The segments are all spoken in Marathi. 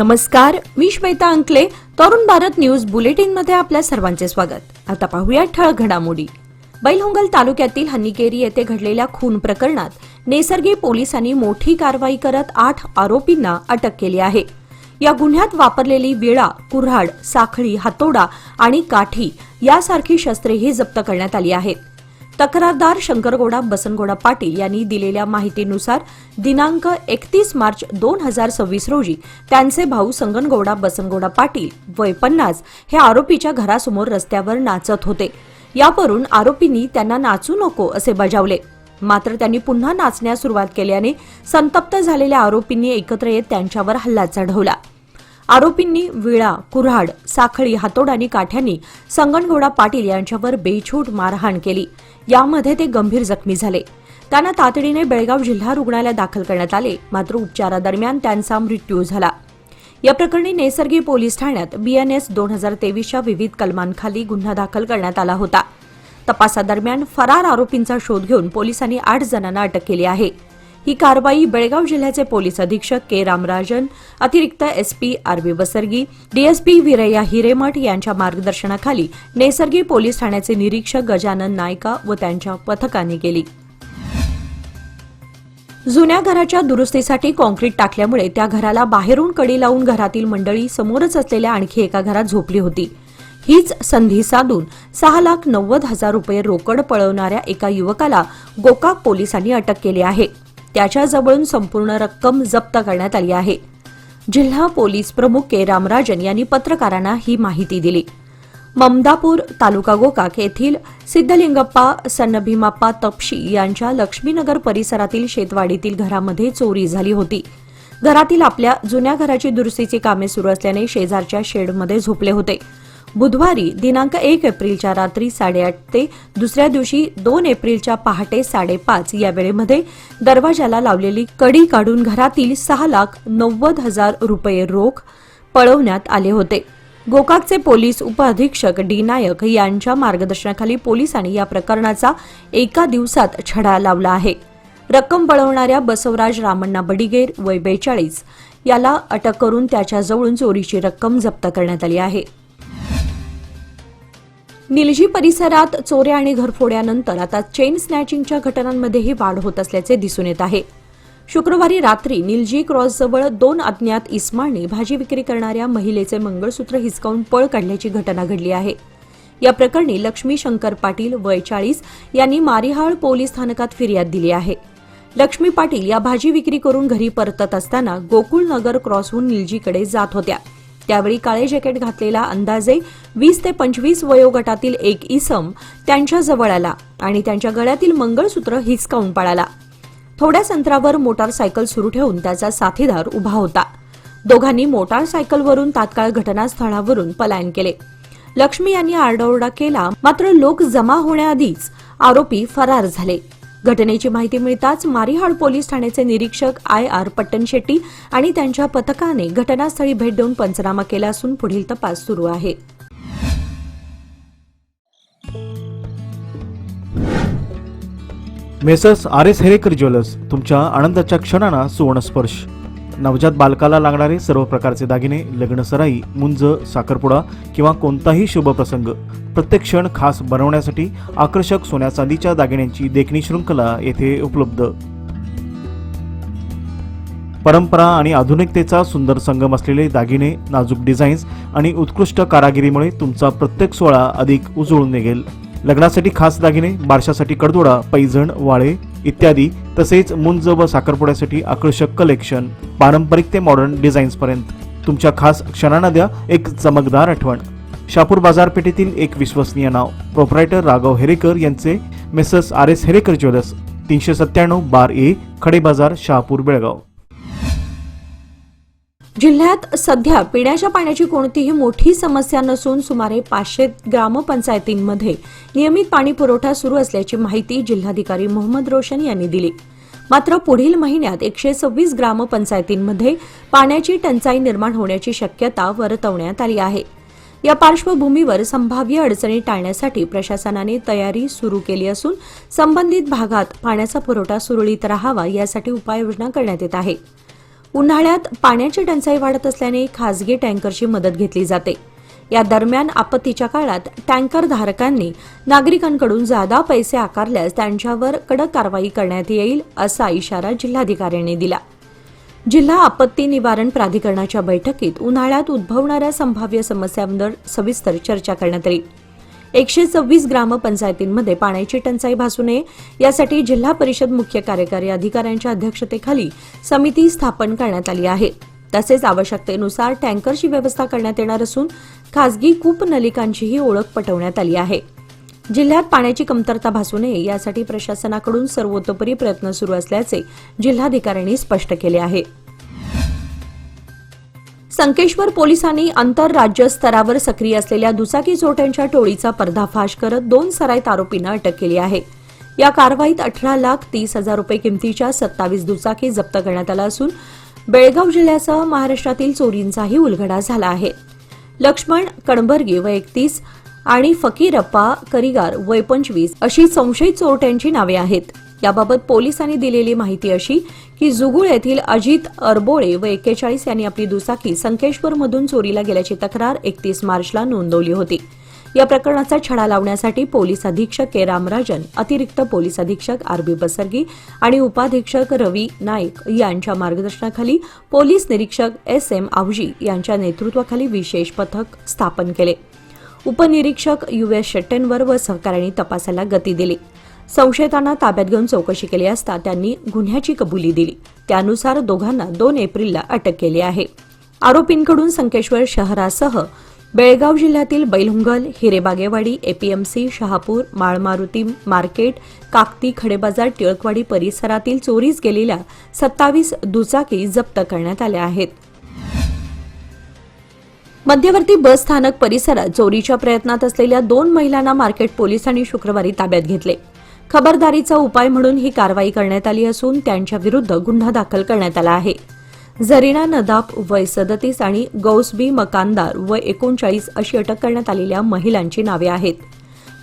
नमस्कार, मी श्वेता अंकले. तरुण भारत न्यूज बुलेटिन मध्ये आपल्या सर्वांचे स्वागत. आता पाहूया ठळक घडामोडी. बैलहंगल तालुक्यातील हन्नीकेरी येथे घडलेल्या खून प्रकरणात नेसर्गी पोलिसांनी मोठी कारवाई करत 8 आरोपींना अटक केली आहे. या गुन्ह्यात वापरलेली विळा, कुऱ्हाड, साखळी, हातोडा आणि काठी यासारखी शस्त्रेही जप्त करण्यात आली आहेत. तक्रारदार शंकरगौडा बसनगौडा पाटील यांनी दिलेल्या माहितीनुसार दिनांक 31 मार्च 2026 रोजी त्यांचे भाऊ संगनगौडा बसनगौडा पाटील वय 50 हे आरोपीच्या घरासमोर रस्त्यावर नाचत होते. यावरून आरोपींनी त्यांना नाचू नको असे बजावले. मात्र त्यांनी पुन्हा नाचण्यास सुरुवात केल्याने संतप्त झालेल्या आरोपींनी एकत्र येत त्यांच्यावर हल्ला चढवला. आरोपींनी विळा, कुऱ्हाड, साखळी, हातोडा आणि काठ्यांनी संगनगौडा पाटील यांच्यावर बेछूट मारहाण केली. यामध्ये ते गंभीर जखमी झाले. त्यांना तातडीने बेळगाव जिल्हा रुग्णालयात दाखल करण्यात आले. मात्र उपचारादरम्यान त्यांचा मृत्यू झाला. या प्रकरणी नेसर्गी पोलीस ठाण्यात BNS 2023च्या विविध कलमांखाली गुन्हा दाखल करण्यात आला होता. तपासादरम्यान फरार आरोपींचा शोध घेऊन पोलिसांनी 8 जणांना अटक केली आहे. ही कारवाई बेळगाव जिल्ह्याचे पोलीस अधीक्षक के रामराजन, अतिरिक्त SP RB बसरगी, DSP Veerayya Hiremath यांच्या मार्गदर्शनाखाली नेसर्गी पोलीस ठाण्याचे निरीक्षक गजानन नायका व त्यांच्या पथकाने केली. जुन्या घराच्या दुरुस्तीसाठी काँक्रीट टाकल्यामुळे त्या घराला बाहेरून कडी लावून घरातील मंडळी समोरच असलेल्या आणखी एका घरात झोपली होती. हीच संधी साधून 6,90,000 रुपये रोकड पळवणाऱ्या एका युवकाला गोकाक पोलिसांनी अटक केली आहे. त्याच्याजवळून संपूर्ण रक्कम जप्त करण्यात आली आहे. जिल्हा पोलीस प्रमुख के रामराजन यांनी पत्रकारांना ही माहिती दिली. ममदापूर तालुका गोकाक येथील सिद्धलिंगप्पा सन्नभीमाप्पा तपशी यांच्या लक्ष्मीनगर परिसरातील शेतवाडीतील घरामध्ये चोरी झाली होती. घरातील आपल्या जुन्या घराची दुरुस्तीची कामे सुरू असल्याने शेजारच्या शेडमध्ये झोपले होते. बुधवारी दिनांक 1 एप्रिलच्या रात्री 8:30 ते दुसऱ्या दिवशी 2 एप्रिलच्या पहाटे 5:30 या वेळेमध्ये दरवाजाला लावलेली कडी काढून घरातील 6,90,000 रुपये रोख पळवण्यात आले होते. गोकाकचे पोलीस उपअधीक्षक D नायक यांच्या मार्गदर्शनाखाली पोलिसांनी या प्रकरणाचा एका दिवसात छडा लावला आहे. रक्कम पळवणाऱ्या बसवराज रामण्णा बडिगेर वय 42 याला अटक करून त्याच्याजवळून चोरीची रक्कम जप्त करण्यात आली आहे. निलजी परिसरात चोऱ्या आणि घरफोड्यानंतर आता चेन स्नॅचिंगच्या घटनांमध्येही वाढ होत असल्याचे दिसून येत आहे. शुक्रवारी रात्री निलजी क्रॉसजवळ 2 अज्ञात इस्मांनी भाजी विक्री करणाऱ्या महिलेचे मंगळसूत्र हिसकावून पळ काढल्याची घटना घडली आहे. या प्रकरणी लक्ष्मी शंकर पाटील वय 40 यांनी मारिहाळ पोलीस स्थानकात फिर्याद दिली आहे. लक्ष्मी पाटील या भाजी विक्री करून घरी परतत असताना गोकुळनगर क्रॉसहून निलजीकडे जात होत्या. त्यावेळी काळे जॅकेट घातलेला अंदाजे 20 ते 25 वयोगटातील एक इसम त्यांच्या जवळ आला आणि त्यांच्या गळ्यातील मंगळसूत्र हिसकावून पळाला. थोड्याच अंतरावर मोटारसायकल सुरू ठेवून त्याचा साथीदार उभा होता. दोघांनी मोटारसायकलवरून तात्काळ घटनास्थळावरून पलायन केले. लक्ष्मी यांनी आरडाओरडा केला, मात्र लोक जमा होण्याआधीच आरोपी फरार झाले. घटनेची माहिती मिळताच मारिहाळ पोलीस ठाण्याचे निरीक्षक IR पट्टणशेट्टी आणि त्यांच्या पथकाने घटनास्थळी भेट देऊन पंचनामा केला असून पुढील तपास सुरू आहे. मेसर्स RS हेरेकर ज्वेलर्स, तुमच्या आनंदाच्या क्षणांना सुवर्णस्पर्श. नवजात बालकाला लागणारे सर्व प्रकारचे दागिने, लग्नसराई, मुंज, साखरपुडा किंवा कोणताही शुभ प्रसंग प्रत्येक क्षण खास बनवण्यासाठी आकर्षक सोन्या चांदीच्या दागिन्यांची देखणी शृंखला येथे उपलब्ध. परंपरा आणि आधुनिकतेचा सुंदर संगम असलेले दागिने, नाजूक डिझाईन्स आणि उत्कृष्ट कारागिरीमुळे तुमचा प्रत्येक सोहळा अधिक उजळून निघेल. लग्नासाठी खास दागिने, बारशासाठी कडदोडा, पैजण, वाळे इत्यादी, तसेच मुंज व साखरपुड्यासाठी आकर्षक कलेक्शन, पारंपरिक ते मॉडर्न डिझाईन्स पर्यंत तुमच्या खास क्षणांना द्या एक चमकदार आठवण. शहापूर बाजारपेठेतील एक विश्वसनीय नाव, प्रोप्रायटर राघव हेरेकर यांचे messrs RS Herekar jewellers, 397 bar A, खडे बाजार, शहापूर, बेळगाव. जिल्ह्यात सध्या पिण्याच्या पाण्याची कोणतीही मोठी समस्या नसून सुमारे 500 ग्रामपंचायतींमध्ये नियमित पाणी पुरवठा सुरू असल्याची माहिती जिल्हाधिकारी मोहम्मद रोशन यांनी दिली. मात्र पुढील महिन्यात 126 ग्रामपंचायतींमध्ये पाण्याची टंचाई निर्माण होण्याची शक्यता वर्तवण्यात आली आहे. या पार्श्वभूमीवर संभाव्य अडचणी टाळण्यासाठी प्रशासनाने तयारी सुरू केली असून संबंधित भागात पाण्याचा पुरवठा सुरळीत राहावा यासाठी उपाययोजना करण्यात येत आहे. उन्हाळ्यात पाण्याची टंचाई वाढत असल्याने खासगी टँकरची मदत घेतली जाते. या दरम्यान आपत्तीच्या काळात टँकर धारकांनी नागरिकांकडून जादा पैसे आकारल्यास त्यांच्यावर कडक कारवाई करण्यात येईल असा इशारा जिल्हाधिकाऱ्यांनी दिला. जिल्हा आपत्ती निवारण प्राधिकरणाच्या बैठकीत उन्हाळ्यात उद्भवणाऱ्या संभाव्य समस्यांवर सविस्तर चर्चा करण्यात आली. 126 ग्रामपंचायतींमध्ये पाण्याची टंचाई भासू नये यासाठी जिल्हा परिषद मुख्य कार्यकारी अधिकाऱ्यांच्या अध्यक्षतेखाली समिती स्थापन करण्यात आली आहे. तसेच आवश्यकतेनुसार टँकरची व्यवस्था करण्यात येणार असून खासगी कूपनलिकांचीही ओळख पटवण्यात आली आहे. जिल्ह्यात पाण्याची कमतरता भासू नये यासाठी प्रशासनाकडून सर्वतोपरी प्रयत्न सुरू असल्याचे जिल्हाधिकाऱ्यांनी स्पष्ट केले आहे. संकेश्वर पोलिसांनी आंतरराज्य स्तरावर सक्रिय असलेल्या दुचाकी चोरट्यांच्या टोळीचा पर्दाफाश करत 2 सराईत आरोपींना अटक केली आहे. या कारवाईत 18,30,000 रुपये किमतीच्या 27 दुचाकी जप्त करण्यात आल्या असून बेळगाव जिल्ह्यासह महाराष्ट्रातील चोरींचाही उलगडा झाला आहे. लक्ष्मण कणबर्गी वय 31 आणि फकीरप्पा करिगार वय 25 अशी संशयित चोरट्यांची नावे आहेत. याबाबत पोलिसांनी दिलेली माहिती अशी की जुगुळ येथील अजित अरबोळे व 41 यांनी आपली दुचाकी संकेश्वरमधून चोरीला गेल्याची तक्रार 31 मार्चला नोंदवली होती. या प्रकरणाचा छडा लावण्यासाठी पोलीस अधीक्षक के रामराजन, अतिरिक्त पोलीस अधीक्षक आर.बी. बसरगी आणि उपाधीक्षक रवी नाईक यांच्या मार्गदर्शनाखाली पोलीस निरीक्षक एस.एम. आवजी यांच्या नेतृत्वाखाली विशेष पथक स्थापन केले. उपनिरीक्षक यू.एस. शेट्टेंवर व सहकाऱ्यांनी तपासाला गती दिली. संशयितांना ताब्यात घेऊन चौकशी केली असता त्यांनी गुन्ह्याची कबुली दिली. त्यानुसार दोघांना 2 एप्रिलला अटक केली आहे. आरोपींकडून संकेश्वर शहरासह बेळगाव जिल्ह्यातील बैलहुंगल, हिरेबागेवाडी, एपीएमसी, शहापूर, माळमारुती मार्केट, काकती, खडेबाजार, टिळकवाडी परिसरातील चोरीस गेलेल्या 27 दुचाकी जप्त करण्यात आल्या आहेत. मध्यवर्ती बस स्थानक परिसरात चोरीच्या प्रयत्नात असलेल्या 2 महिलांना मार्केट पोलिसांनी शुक्रवारी ताब्यात घेतले. खबरदारीचा उपाय म्हणून ही कारवाई करण्यात आली असून त्यांच्या विरुद्ध गुन्हा दाखल करण्यात आला आहे. झरीना नदाब वय 37 आणि गौसबी मकानदार वय 39 अशी अटक करण्यात आलेल्या महिलांची नावे आहेत.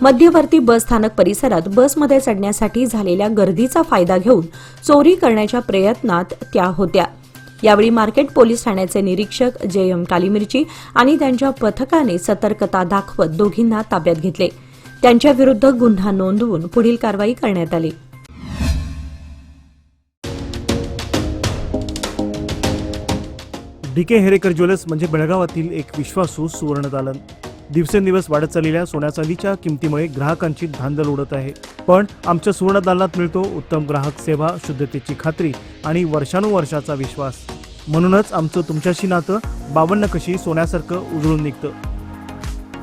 मध्यवर्ती बस स्थानक परिसरात बसमध्ये चढण्यासाठी झालेल्या गर्दीचा फायदा घेऊन चोरी करण्याच्या प्रयत्नात त्या होत्या. यावेळी मार्केट पोलीस ठाण्याचे निरीक्षक जे.एम. कालीमिर्ची आणि त्यांच्या पथकाने सतर्कता दाखवत दोघींना ताब्यात घेतले. त्यांच्या विरुद्ध गुन्हा नोंदवून पुढील कारवाई करण्यात आली. डी.के. हेरेकर ज्वेलर्स म्हणजे बेळगावातील एक विश्वासू सुवर्णदालन. दिवसेंदिवस वाढत चाललेल्या सोन्या चांदीच्या किमतीमुळे ग्राहकांची धांदल उडत आहे. पण आमच्या सुवर्णदालनात मिळतो उत्तम ग्राहक सेवा, शुद्धतेची खात्री आणि वर्षानुवर्षाचा विश्वास. म्हणूनच आमचं तुमच्याशी नातं 52 कशी सोन्यासारखं उजळून निघतं.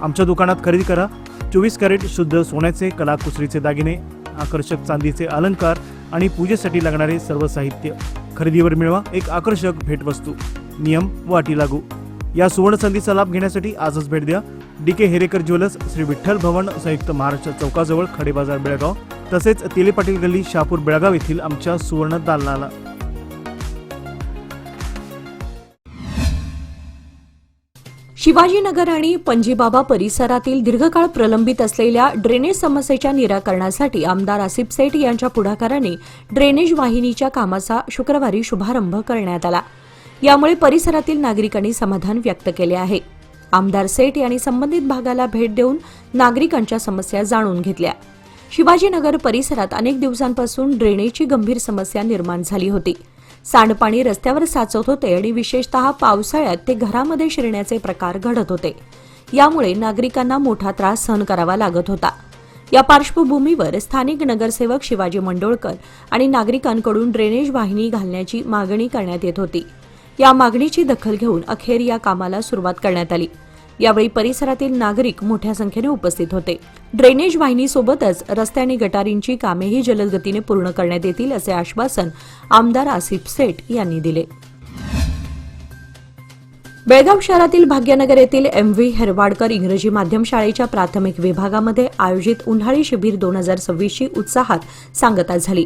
आमच्या दुकानात खरेदी करा 24 कॅरेट शुद्ध सोन्याचे कलाकुसरीचे दागिने, आकर्षक चांदीचे अलंकार आणि पूजेसाठी लागणारे सर्व साहित्य. खरेदीवर मिळवा एक आकर्षक भेटवस्तू. नियम व अटी लागू. या सुवर्ण संधीचा लाभ घेण्यासाठी आजच भेट द्या. डी.के. हेरेकर ज्वेलर्स, श्री विठ्ठल भवन, संयुक्त महाराष्ट्र चौकाजवळ, खडेबाजार, बेळगाव. तसेच तेले पाटील गल्ली, शहापूर, बेळगाव येथील आमच्या सुवर्ण दालनाला. शिवाजीनगर आणि पंजीबाबा परिसरातील दीर्घकाळ प्रलंबित असलेल्या ड्रेनेज समस्येच्या निराकरणासाठी आमदार आसिफ सेठ यांच्या पुढाकाराने ड्रेनेज वाहिनीच्या कामाचा शुक्रवारी शुभारंभ करण्यात आला. यामुळे परिसरातील नागरिकांनी समाधान व्यक्त केले आहे. आमदार सेठ यांनी संबंधित भागाला भेट देऊन नागरिकांच्या समस्या जाणून घेतल्या. शिवाजीनगर परिसरात अनेक दिवसांपासून ड्रेनेजची गंभीर समस्या निर्माण झाली होती. सांडपाणी रस्त्यावर साचत होते आणि विशेषतः पावसाळ्यात ते घरामध्ये शिरण्याचे प्रकार घडत होते. यामुळे नागरिकांना मोठा त्रास सहन करावा लागत होता. या पार्श्वभूमीवर स्थानिक नगरसेवक शिवाजी मंडोळकर आणि नागरिकांकडून ड्रेनेज वाहिनी घालण्याची मागणी करण्यात येत होती. या मागणीची दखल घेऊन अखेर या कामाला सुरुवात करण्यात आली. यावेळी परिसरातील नागरिक मोठ्या संख्येने उपस्थित होते. ड्रेनेज वाहिनीसोबतच रस्ते आणि गटारींची कामेही जलद गतीने पूर्ण करण्यात येतील असे आश्वासन आमदार आसिफ सेठ यांनी दिले. बेळगाव शहरातील भाग्यनगर येथील एम.व्ही. हेरवाडकर इंग्रजी माध्यम शाळेच्या प्राथमिक विभागामध्ये आयोजित उन्हाळी शिबिर 2026ची उत्साहात सांगता झाली.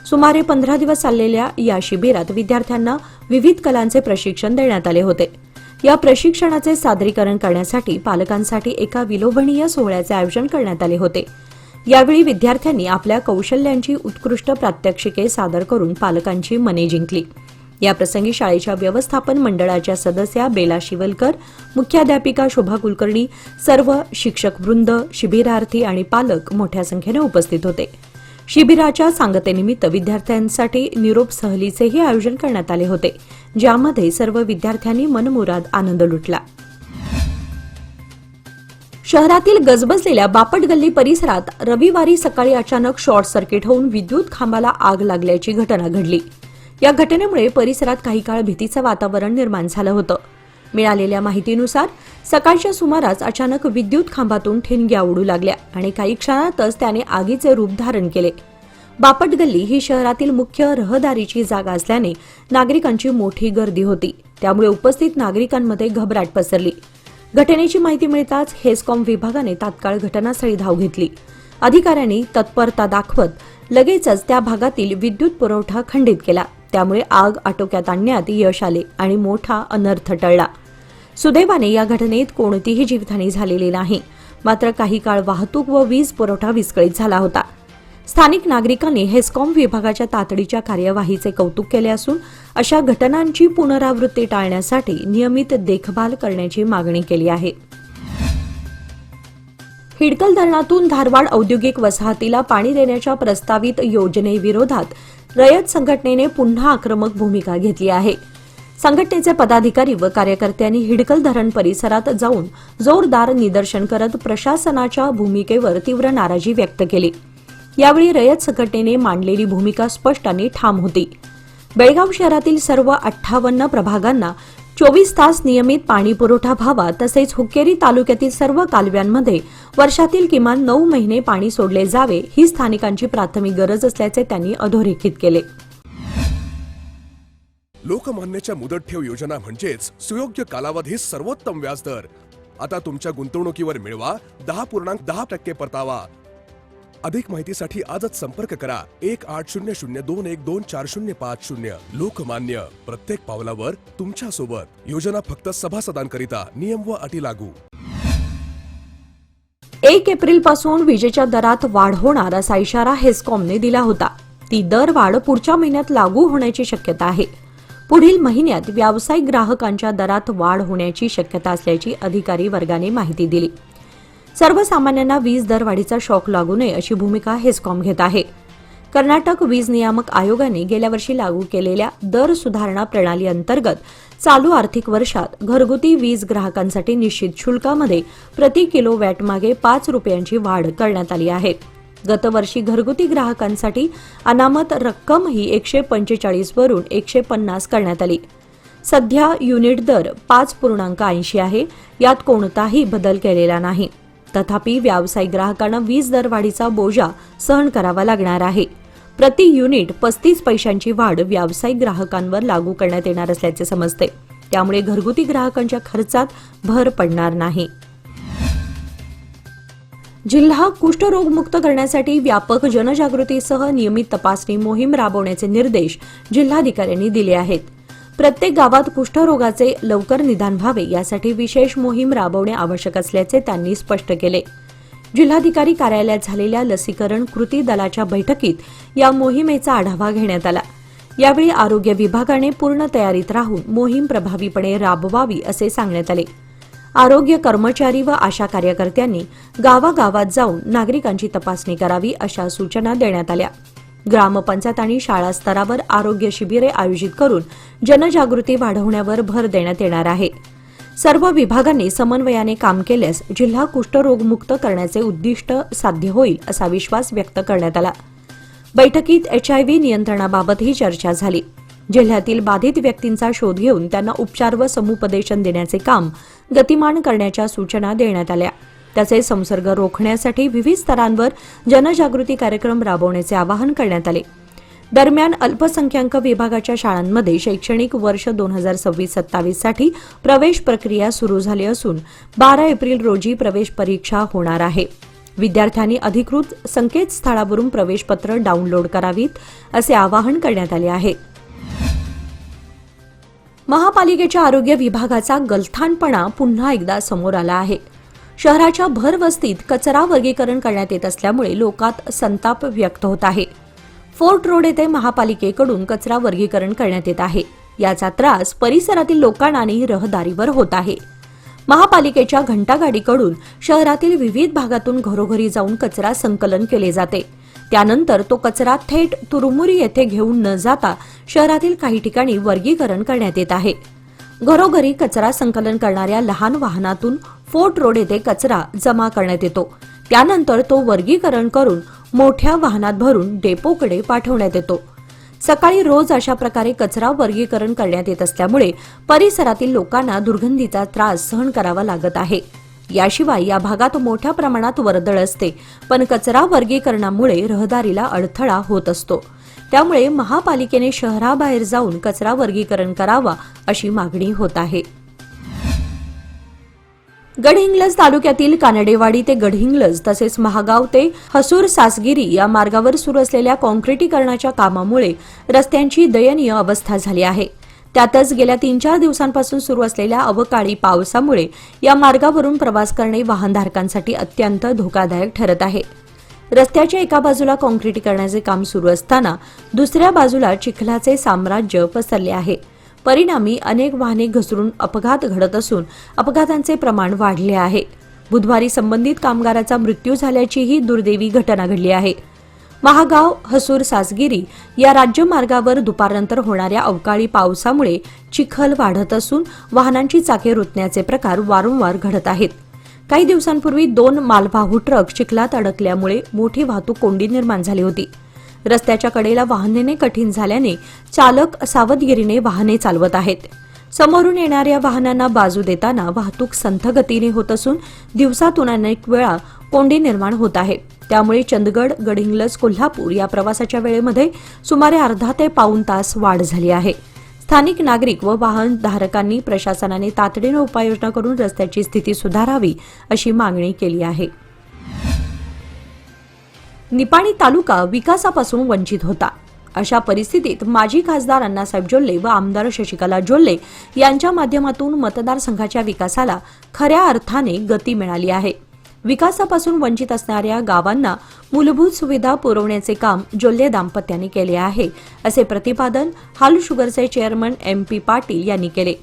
सुमारे 15 दिवस चाललेल्या या शिबिरात विद्यार्थ्यांना विविध कलांचे प्रशिक्षण देण्यात आले होते. या प्रशिक्षणाचे सादरीकरण करण्यासाठी पालकांसाठी एका विलोभनीय सोहळ्याचे आयोजन करण्यात आले होते. यावेळी विद्यार्थ्यांनी आपल्या कौशल्यांची उत्कृष्ट प्रात्यक्षिके सादर करून पालकांची मने जिंकली. याप्रसंगी शाळेच्या व्यवस्थापन मंडळाच्या सदस्या बेला शिवलकर, मुख्याध्यापिका शोभा कुलकर्णी, सर्व शिक्षक वृंद, शिबिरार्थी आणि पालक मोठ्या संख्येने उपस्थित होते. शिबिराच्या सांगतेनिमित्त विद्यार्थ्यांसाठी निरोप सहलीचेही आयोजन करण्यात आले होते, ज्यामध्ये सर्व विद्यार्थ्यांनी मनमुराद आनंद लुटला. शहरातील गजबजलेल्या बापट गल्ली परिसरात रविवारी सकाळी अचानक शॉर्ट सर्किट होऊन विद्युत खांबाला आग लागल्याची घटना घडली. या घटनेमुळे परिसरात काही काळ भीतीचं वातावरण निर्माण झालं होतं. मिळालेल्या माहितीनुसार सकाळच्या सुमारास अचानक विद्युत खांबातून ठिणग्या उडू लागल्या आणि काही क्षणातच त्याने आगीचे रूप धारण केले. बापट गल्ली ही शहरातील मुख्य रहदारीची जागा असल्याने नागरिकांची मोठी गर्दी होती, त्यामुळे उपस्थित नागरिकांमध्ये घबराट पसरली. घटनेची माहिती मिळताच हेस्कॉम विभागाने तात्काळ घटनास्थळी धाव घेतली. अधिकाऱ्यांनी तत्परता दाखवत लगेचच त्या भागातील विद्युत पुरवठा खंडित केला. त्यामुळे आग आटोक्यात आणण्यात यश आले आणि मोठा अनर्थ टळला. सुदैवाने या घटनेत कोणतीही जीवितहानी झालेली नाही. मात्र काही काळ वाहतूक व वीज पुरवठा विस्कळीत झाला होता. स्थानिक नागरिकांनी हेस्कॉम विभागाच्या तातडीच्या कार्यवाहीचे कौतुक केले असून अशा घटनांची पुनरावृत्ती टाळण्यासाठी नियमित देखभाल करण्याची मागणी केली आहे. हिडकल धरणातून धारवाड औद्योगिक वसाहतीला पाणी देण्याच्या प्रस्तावित योजनेविरोधात रयत संघटनेने पुन्हा आक्रमक भूमिका घेतली आहे. संघटनेचे पदाधिकारी व कार्यकर्त्यांनी हिडकल धरण परिसरात जाऊन जोरदार निदर्शन करत प्रशासनाच्या भूमिकेवर तीव्र नाराजी व्यक्त केली. यावेळी रयत संघटनेने मांडलेली भूमिका स्पष्ट आणि ठाम होती. बेळगाव शहरातील सर्व 58 प्रभागांना 24 तास नियमित पाणी पुरवठा व्हावा, तसेच हुक्केरी तालुक्यातील सर्व कालव्यांमध्ये वर्षातील किमान 9 महिने पाणी सोडले जावे, ही स्थानिकांची प्राथमिक गरज असल्याचे त्यांनी अधोरेखित केले. लोकमान्यच्या मुदत ठेव योजना म्हणजेच सुयोग्य कालावधी सर्वोत्तम व्याजदर. आता तुमच्या गुंतवणुकीवर मिळवा 10.10% परतावा. अधिक माहितीसाठी आजच संपर्क करा 1800212405. लोकमान्य, प्रत्येक पावलावर तुमच्या सोबत. योजना फक्त सभासदांकरिता. नियम व अटी लागू. 1 एप्रिलपासून विजेच्या दरात वाढ होणार असा इशारा हेस्कॉमने दिला होता. ती दरवाढ पुढच्या महिन्यात लागू होण्याची शक्यता आहे. पुढील महिन्यात व्यावसायिक ग्राहकांच्या दरात वाढ होण्याची शक्यता असल्याची अधिकारी वर्गाने माहिती दिली. सर्वसामान्यांना वीज दरवाढीचा शॉक लागू नये अशी भूमिका हेस्कॉम घेत आहे. कर्नाटक वीज नियामक आयोगाने गेल्या वर्षी लागू केलेल्या दर सुधारणा प्रणाली अंतर्गत चालू आर्थिक वर्षात घरगुती वीज ग्राहकांसाठी निश्चित शुल्कामध्ये प्रति किलोवॅट मागे 5 रुपयांची वाढ करण्यात आली आहे. गतवर्षी घरगुती ग्राहकांसाठी अनामत रक्कम ही 145 वरून 150 करण्यात आली. सध्या युनिट दर 5.80 आहे. यात कोणताही बदल केलेला नाही. तथापि व्यावसायिक ग्राहकांना वीज दरवाढीचा बोजा सहन करावा लागणार आहे. प्रति युनिट 35 पैशांची वाढ व्यावसायिक ग्राहकांवर लागू करण्यात येणार असल्याचे समजते. त्यामुळे घरगुती ग्राहकांच्या खर्चात भर पडणार नाही. जिल्हा कुष्ठरोगमुक्त करण्यासाठी व्यापक जनजागृतीसह नियमित तपासणी मोहीम राबवण्याचे निर्देश जिल्हाधिकाऱ्यांनी दिले आहेत. प्रत्येक गावात कुष्ठरोगाचे लवकर निदान व्हावे यासाठी विशेष मोहीम राबवणे आवश्यक असल्याचे त्यांनी स्पष्ट केले. जिल्हाधिकारी कार्यालयात झालेल्या लसीकरण कृती दलाच्या बैठकीत या मोहिमेचा आढावा घेण्यात आला. यावेळी आरोग्य विभागाने पूर्ण तयारीत राहून मोहीम प्रभावीपणे राबवावी असे सांगण्यात आले. आरोग्य कर्मचारी व आशा कार्यकर्त्यांनी गावागावात जाऊन नागरिकांची तपासणी करावी अशा सूचना देण्यात आल्या. ग्रामपंचायत आणि शाळा स्तरावर आरोग्य शिबिरे आयोजित करून जनजागृती वाढवण्यावर भर देण्यात येणार आहे. सर्व विभागांनी समन्वयाने काम केल्यास जिल्हा कुष्ठरोगमुक्त करण्याचे उद्दिष्ट साध्य होईल असा विश्वास व्यक्त करण्यात आला. बैठकीत HIV नियंत्रणाबाबतही चर्चा झाली. जिल्ह्यातील बाधित व्यक्तींचा शोध घेऊन त्यांना उपचार व समुपदेशन देण्याचे काम गतिमान करण्याच्या सूचना देण्यात आल्या. तसेच संसर्ग रोखण्यासाठी विविध स्तरांवर जनजागृती कार्यक्रम राबवण्याचे आवाहन करण्यात आले. दरम्यान अल्पसंख्याक विभागाच्या शाळांमध्ये शैक्षणिक वर्ष 2026-27 साठी प्रवेश प्रक्रिया सुरू झाली असून 12 एप्रिल रोजी प्रवेश परीक्षा होणार आहे. विद्यार्थ्यांनी अधिकृत संकेतस्थळावरून प्रवेशपत्र डाउनलोड करावीत असे आवाहन करण्यात आले आहे. महापालिकेच्या आरोग्य विभागाचा गलथानपणा पुन्हा एकदा समोर आला आहे. शहराच्या भरवस्तीत कचरा वर्गीकरण करण्यात येत असल्यामुळे लोकात संताप व्यक्त होत आहे. फोर्ट रोड येथे महापालिकेकडून कचरा वर्गीकरण करण्यात येत आहे. याचा त्रास परिसरातील लोकांना आणि रहदारीवर होत आहे. महापालिकेच्या घंटागाडीकडून शहरातील विविध भागातून घरोघरी जाऊन कचरा संकलन केले जाते. त्यानंतर तो कचरा थेट तुरुमुरी येथे घेऊन न जाता शहरातील काही ठिकाणी वर्गीकरण करण्यात येत आहे. घरोघरी कचरा संकलन करणाऱ्या लहान वाहनातून फोर्ट रोड येथे कचरा जमा करण्यात येतो. त्यानंतर तो वर्गीकरण करून मोठ्या वाहनात भरून डेपोकडे पाठवण्यात येतो. सकाळी रोज अशा प्रकारे कचरा वर्गीकरण करण्यात येत असल्यामुळे परिसरातील लोकांना दुर्गंधीचा त्रास सहन करावा लागत आहे. याशिवाय या भागात मोठ्या प्रमाणात वर्दळ असते, पण कचरा वर्गीकरणामुळे रहदारीला अडथळा होत असतो. त्यामुळे महापालिकेने शहराबाहेर जाऊन कचरा वर्गीकरण करावा अशी मागणी होत आहे. गडहिंग्लज तालुक्यातील कानडेवाडी ते गडहिंग्लज तसेच महागाव ते हसूर सासगिरी या मार्गावर सुरू असलेल्या काँक्रिटीकरणाच्या कामामुळे रस्त्यांची दयनीय अवस्था झाली आहे. त्यातच गेल्या 3-4 दिवसांपासून सुरू असलेल्या अवकाळी पावसामुळे या मार्गावरून प्रवास करणे वाहनधारकांसाठी अत्यंत धोकादायक ठरत आहे. रस्त्याच्या एका बाजूला काँक्रिटीकरणाचे काम सुरू असताना दुसऱ्या बाजूला चिखलाचे साम्राज्य पसरले आहे. परिणामी अनेक वाहने घसरून अपघात घडत असून अपघातांचे प्रमाण वाढले आहे. बुधवारी संबंधित कामगाराचा मृत्यू झाल्याचीही दुर्दैवी घटना घडली आहे. महागाव हसूर सासगिरी या राज्यमार्गावर दुपारनंतर होणाऱ्या अवकाळी पावसामुळे चिखल वाढत असून वाहनांची चाके रुतण्याचे प्रकार वारंवार घडत आहेत. काही दिवसांपूर्वी 2 मालवाहू ट्रक चिखलात अडकल्यामुळे मोठी वाहतूक कोंडी निर्माण झाली होती. रस्त्याच्या कडेला वाहन नेणे कठीण झाल्याने चालक सावधगिरीने वाहने चालवत आहेत. समोरून येणाऱ्या वाहनांना बाजू देताना वाहतूक संथ गतीने होत असून दिवसातून अनेक वेळा कोंडी निर्माण होत आहे. त्यामुळे चंदगड गडहिंग्लज कोल्हापूर या प्रवासाच्या वेळेमध्ये सुमारे अर्धा ते पाऊण तास वाढ झाली आहे. स्थानिक नागरिक व वाहनधारकांनी प्रशासनाने तातडीने उपाययोजना करून रस्त्याची स्थिती सुधारावी अशी मागणी केली आहे. निपाणी तालुका विकासापासून वंचित होता. अशा परिस्थितीत माजी खासदार अण्णासाहेब जोल्ले व आमदार शशिकला जोल्ले यांच्या माध्यमातून मतदारसंघाच्या विकासाला खऱ्या अर्थाने गती मिळाली आहे. विकासापासून वंचित असणाऱ्या गावांना मूलभूत सुविधा पुरवण्याचे काम जोल्ले दाम्पत्याने केले आहे, असे प्रतिपादन हाल शुगरचे चेअरमन MP पाटील यांनी केले.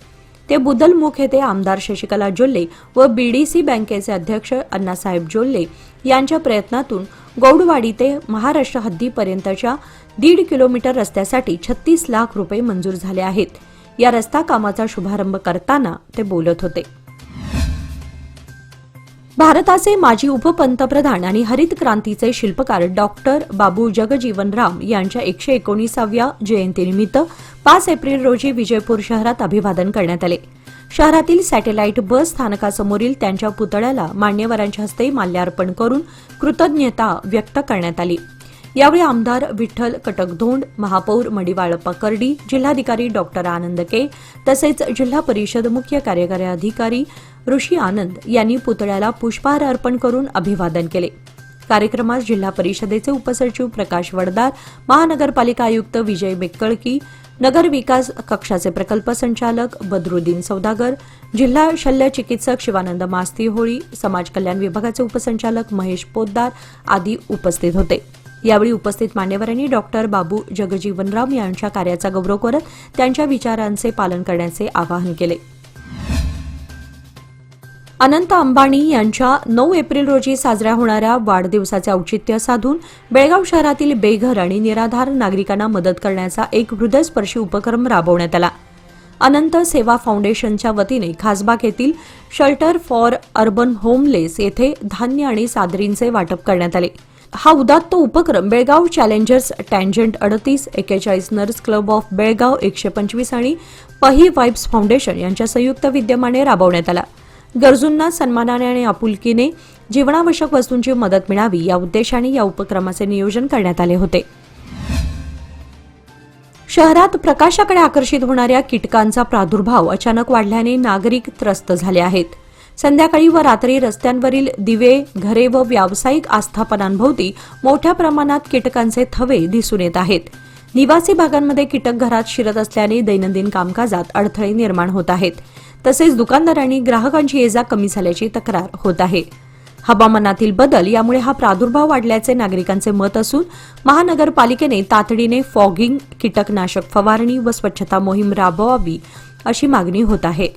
ते बुदलमुख येथे आमदार शशिकला जोल्ले व BDC बँकेचे अध्यक्ष अण्णासाहेब जोल्ले यांच्या प्रयत्नातून गौडवाडी ते महाराष्ट्र हद्दीपर्यंतच्या 1.5 किलोमीटर रस्त्यासाठी 36 लाख रुपये मंजूर झाले आहेत. या रस्ता कामाचा शुभारंभ करताना ते बोलत होते. भारताचे माजी उपपंतप्रधान आणि हरित क्रांतीचे शिल्पकार डॉक्टर बाबू जगजीवनराम यांच्या 119व्या जयंतीनिमित्त 5 एप्रिल रोजी विजयपूर शहरात अभिवादन करण्यात आले. शहरातील सॅटेलाईट बस स्थानकासमोरील त्यांच्या पुतळ्याला मान्यवरांच्या हस्ते माल्यार्पण करून कृतज्ञता व्यक्त करण्यात आली. यावेळी आमदार विठ्ठल कटकधोंड, महापौर मडिवाळप्पा कर्डी, जिल्हाधिकारी डॉक्टर आनंद के तसेच जिल्हा परिषद मुख्य कार्यकारी अधिकारी ऋषी आनंद यांनी पुतळ्याला पुष्पहार अर्पण करून अभिवादन केले. कार्यक्रमात जिल्हा परिषदेचे उपसचिव प्रकाश वडदार, महानगरपालिका आयुक्त विजय बेक्कळकी, नगर विकास कक्षाचे प्रकल्प संचालक बदरुद्दीन सौदागर, जिल्हा शल्य चिकित्सक शिवानंद मास्ती होळी, समाज कल्याण विभागाचे उपसंचालक महेश पोद्दार आदी उपस्थित होते. यावेळी उपस्थित मान्यवरांनी डॉक्टर बाबू जगजीवनराम यांच्या कार्याचा गौरव करत त्यांच्या विचारांचे पालन करण्याचे आवाहन केले. अनंत अंबानी यांच्या 9 एप्रिल रोजी साजऱ्या होणाऱ्या वाढदिवसाचे औचित्य साधून बेळगाव शहरातील बेघर आणि निराधार नागरिकांना मदत करण्याचा एक हृदयस्पर्शी उपक्रम राबवण्यात आला. अनंत सेवा फाउंडेशनच्या वतीने खासबाग येथील शेल्टर फॉर अर्बन होमलेस येथे धान्य आणि सादरींचे वाटप करण्यात आले. हा उदात्त उपक्रम Belgaum challengers tangent 38, 41 nurse club of Belgaum 125 आणि पही वाइब्स फाउंडेशन यांच्या संयुक्त विद्यमाने राबवण्यात आला. गरजूंना सन्मानाने आणि आपुलकीने जीवनावश्यक वस्तूंची मदत मिळावी या उद्देशाने या उपक्रमाचे नियोजन करण्यात आले होते. शहरात प्रकाशाकडे आकर्षित होणाऱ्या कीटकांचा प्रादुर्भाव अचानक वाढल्याने नागरिक त्रस्त झाले आहेत. संध्याकाळी व रात्री रस्त्यांवरील दिवे, घरे व व्यावसायिक आस्थापनांभोवती मोठ्या प्रमाणात कीटकांचे थवे दिसून येत आहेत. निवासी भागांमध्ये कीटक घरात शिरत असल्याने दैनंदिन कामकाजात अडथळे निर्माण होत आहेत. तसेच दुकानदारांनी ग्राहकांची ये-जा कमी झाल्याची तक्रार होत आहे. हवामानातील बदल यामुळे हा प्रादुर्भाव वाढल्याचे नागरिकांचे मत असून महानगरपालिकेने तातडीने फॉगिंग, कीटकनाशक फवारणी व स्वच्छता मोहीम राबवावी अशी मागणी होत आहे.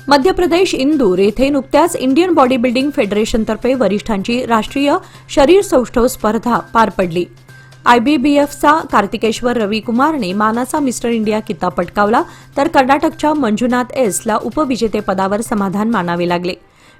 मध्य प्रदेश इंदूर येथे नुकत्याच इंडियन बॉडी बिल्डिंग फेडरेशनतर्फे वरिष्ठांची राष्ट्रीय शरीर सौष्ठव स्पर्धा पार पडली. आयबीबीएफचा कार्तिकेश्वर रविकुमारने मानाचा मिस्टर इंडिया किताब पटकावला, तर कर्नाटकच्या मंजुनाथ एसला उपविजेतेपदावर समाधान मानावे लागले.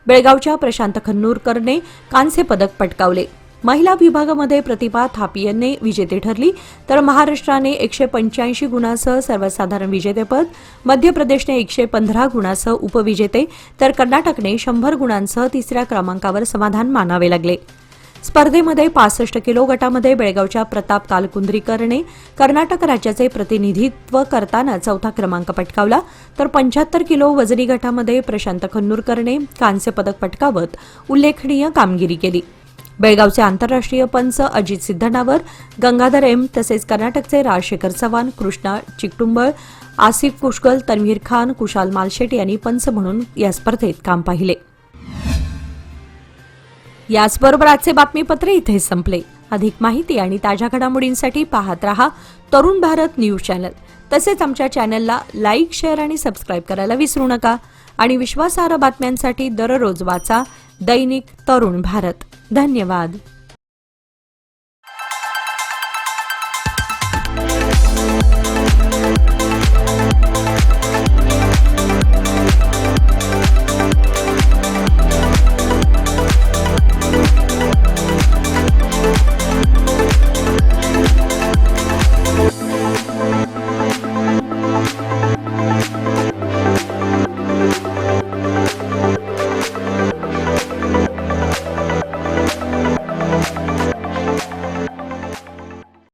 बेळगावच्या प्रशांत खन्नूरकरने कांस्य पदक पटकावले. महिला विभागामध्ये प्रतिभा थापियनने विजेते ठरली, तर महाराष्ट्राने 185 गुणांसह सर्वसाधारण विजेतेपद, मध्य प्रदेशने 115 गुणांसह उपविजेते, तर कर्नाटकने 100 गुणांसह तिसऱ्या क्रमांकावर समाधान मानावे लागले. स्पर्धेमध्ये 65 किलो गटामध्ये बेळगावच्या प्रताप कालकुंद्रीकरने कर्नाटक राज्याचे प्रतिनिधित्व करताना चौथा क्रमांक पटकावला, तर 75 किलो वजनी गटामध्ये प्रशांत खन्नूरकरने कांस्य पदक पटकावत उल्लेखनीय कामगिरी केली. बेळगावचे आंतरराष्ट्रीय पंच अजित सिद्धनावर, गंगाधर एम तसेच कर्नाटकचे राजशेखर चव्हाण, कृष्णा चिकटुंबळ, आसिफ कुशगल, तन्वीर खान, कुशाल मालशेट यांनी पंच म्हणून या स्पर्धेत काम पाहिले. याचबरोबर आजचे बातमीपत्र इथे संपले. अधिक माहिती आणि ताज्या घडामोडींसाठी पाहत रहा तरुण भारत न्यूज चॅनल. तसेच आमच्या चॅनलला लाईक, शेअर आणि सबस्क्राईब करायला विसरू नका. आणि विश्वासार्ह बातम्यांसाठी दररोज वाचा दैनिक तरुण भारत. धन्यवाद.